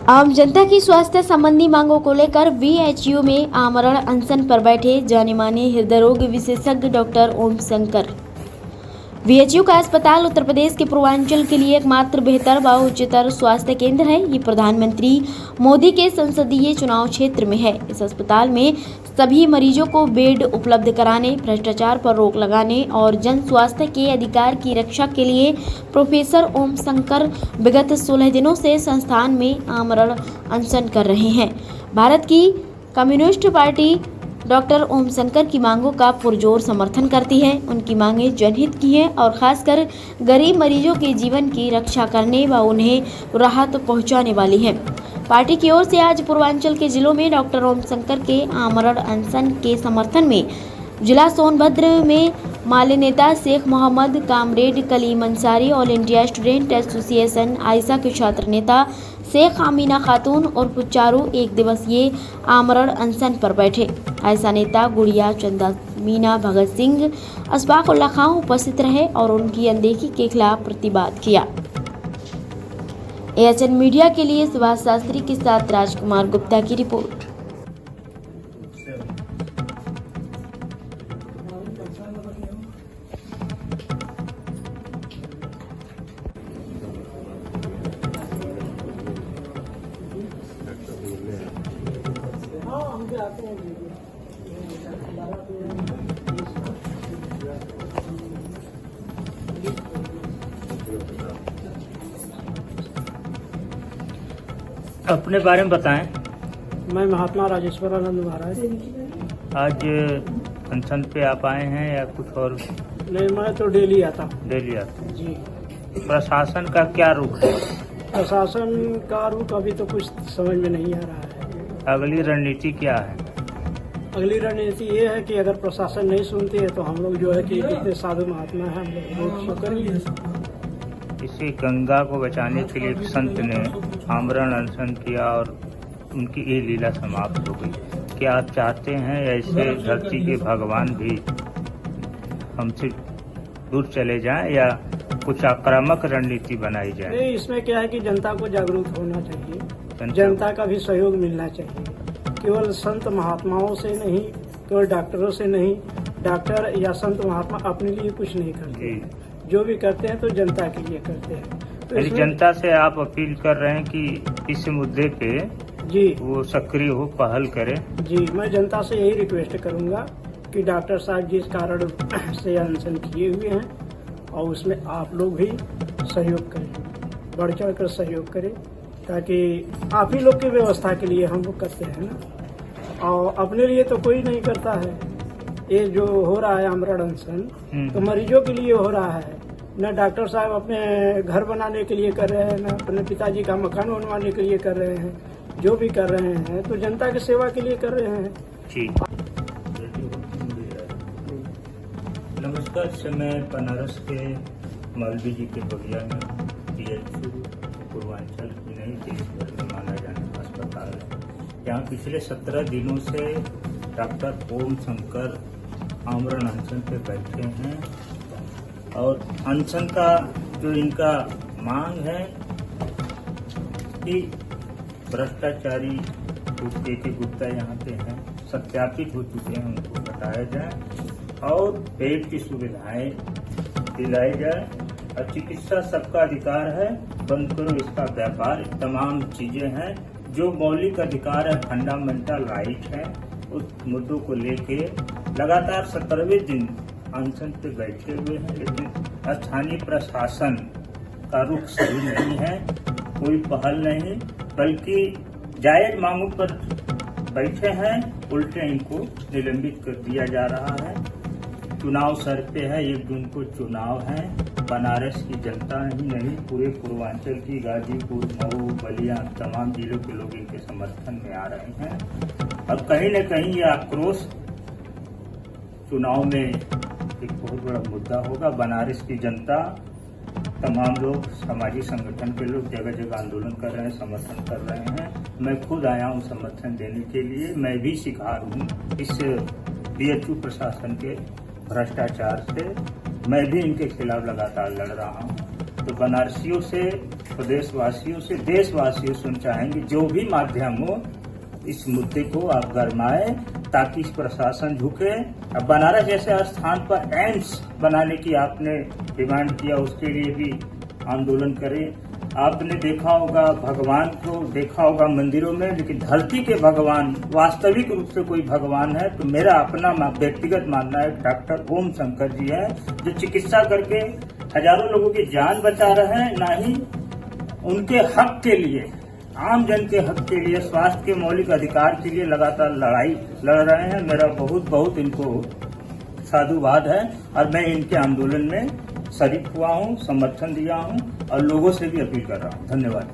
आम जनता की स्वास्थ्य संबंधी मांगों को लेकर वीएचयू में आमरण अनशन पर बैठे जाने माने हृदय रोग विशेषज्ञ डॉक्टर ओम शंकर। वीएचयू का अस्पताल उत्तर प्रदेश के पूर्वांचल के लिए एकमात्र बेहतर व उच्चतर स्वास्थ्य केंद्र है। ये प्रधानमंत्री मोदी के संसदीय चुनाव क्षेत्र में है। इस अस्पताल में सभी मरीजों को बेड उपलब्ध कराने, भ्रष्टाचार पर रोक लगाने और जन स्वास्थ्य के अधिकार की रक्षा के लिए प्रोफेसर ओम शंकर विगत 16 दिनों से संस्थान में आमरण अनशन कर रहे हैं। भारत की कम्युनिस्ट पार्टी डॉक्टर ओम शंकर की मांगों का पुरजोर समर्थन करती है। उनकी मांगें जनहित की हैं और खासकर गरीब मरीजों के जीवन की रक्षा करने व उन्हें राहत पहुंचाने वाली हैं। पार्टी की ओर से आज पूर्वांचल के जिलों में डॉक्टर ओम शंकर के आमरण अनशन के समर्थन में जिला सोनभद्र में माले नेता Sheikh Mohammad, comrade Kaleem Ansari, all India student association AISA के छात्र नेता शेख आमीना खातून और पुचारू एक दिवसीय आमरण अनशन पर बैठे। आयशा नेता गुड़िया चंदा मीना भगत सिंह अशफाक उल्लाह खां उपस्थित रहे और उनकी अनदेखी के खिलाफ प्रतिवाद किया। एएचएन मीडिया के लिए सुभाष शास्त्री के साथ राजकुमार गुप्ता की रिपोर्ट। अपने बारे में बताएं। मैं महात्मा राजेश्वर आनंद महाराज। आज अनशन पे आप आए हैं या कुछ और? नहीं, मैं तो डेली आता हूँ। डेली आते हैं जी। प्रशासन का क्या रुख है? प्रशासन का रुख अभी तो कुछ समझ में नहीं आ रहा है। अगली रणनीति क्या है? अगली रणनीति ये है कि अगर प्रशासन नहीं सुनती है तो हम लोग जो है कि जितने साधु महात्मा है हम लोग रोड शो करेंगे। इसे गंगा को बचाने के लिए एक संत ने आमरण अनशन किया और उनकी ये लीला समाप्त हो गई। क्या आप चाहते हैं ऐसे धरती के भगवान भी हमसे दूर चले जाएं या कुछ आक्रामक रणनीति बनाई जाए? नहीं, इसमें क्या है कि जनता को जागरूक होना चाहिए, जनता का भी सहयोग मिलना चाहिए। केवल संत महात्माओं से नहीं, केवल डॉक्टरों से नहीं, डॉक्टर या संत महात्मा अपने लिए कुछ नहीं करते, जो भी करते हैं तो जनता के लिए करते हैं। तो जनता से आप अपील कर रहे हैं कि इस मुद्दे पे जी वो सक्रिय हो, पहल करे। जी, मैं जनता से यही रिक्वेस्ट करूंगा कि डॉक्टर साहब जिस कारण से अनशन किए हुए हैं और उसमें आप लोग भी सहयोग करें, बढ़ चढ़ कर सहयोग करें, ताकि आप ही लोग की व्यवस्था के लिए हम लोग करते हैं ना, और अपने लिए तो कोई नहीं करता है। ये जो हो रहा है आमरण अनशन तो मरीजों के लिए हो रहा है, न डॉक्टर साहब अपने घर बनाने के लिए कर रहे हैं, न अपने पिताजी का मकान बनवाने के लिए कर रहे हैं। जो भी कर रहे हैं तो जनता की सेवा के लिए कर रहे हैं। नमस्कार, मैं बनारस के मौलवी जी के बगिया में वीएचयू पूर्वांचल की नहीं देश भर में माना जाने वाला अस्पताल है। यहाँ पिछले 17 दिनों से डॉक्टर ओम शंकर आमरण अनशन पे बैठे हैं और अनशन का जो इनका मांग है कि भ्रष्टाचारी के गुप्ता यहाँ पे हैं, सत्यापित हो चुके हैं, उनको बताया जाए और बेड की सुविधाएं दिलाई जाए और चिकित्सा सबका अधिकार है, बंद करो इसका व्यापार। तमाम चीजें हैं जो मौलिक अधिकार है, फंडामेंटल राइट है, उस मुद्दों को लेके लगातार 17वें दिन अनशन पे बैठे हुए हैं। लेकिन स्थानीय प्रशासन का रुख सही नहीं है, कोई पहल नहीं, बल्कि जायज मांगों पर बैठे हैं, उल्टे इनको निलंबित कर दिया जा रहा है। चुनाव सर पे है, 1 जून को चुनाव है। बनारस की जनता ही नहीं, पूरे पूर्वांचल की गाजीपुर, मऊ, बलिया तमाम जिलों के लोग इनके समर्थन में आ रहे हैं और कहीं न कहीं ये आक्रोश चुनाव में एक बहुत बड़ा मुद्दा होगा। बनारस की जनता, तमाम लोग, सामाजिक संगठन के लोग जगह जगह आंदोलन कर रहे हैं, समर्थन कर रहे हैं। मैं खुद आया हूं समर्थन देने के लिए। मैं भी शिकार हूं इस वीएचयू प्रशासन के भ्रष्टाचार से। मैं भी इनके खिलाफ लगातार लड़ रहा हूं। तो बनारसियों से, प्रदेशवासियों से, देशवासियों से चाहेंगे जो भी माध्यम हो इस मुद्दे को आप गरमाए ताकि इस प्रशासन झुके। अब बनारस जैसे स्थान पर एम्स बनाने की आपने डिमांड किया, उसके लिए भी आंदोलन करें। आपने देखा होगा भगवान को देखा होगा मंदिरों में, लेकिन धरती के भगवान वास्तविक रूप से कोई भगवान है तो मेरा अपना व्यक्तिगत मानना है डॉक्टर ओम शंकर जी है, जो चिकित्सा करके हजारों लोगों की जान बचा रहे हैं, ना ही उनके हक के लिए, आम जन के हक के लिए, स्वास्थ्य के मौलिक अधिकार के लिए लगातार लड़ाई लड़ रहे हैं। मेरा बहुत बहुत इनको साधुवाद है और मैं इनके आंदोलन में शरीक हुआ हूं, समर्थन दिया हूं और लोगों से भी अपील कर रहा हूं। धन्यवाद।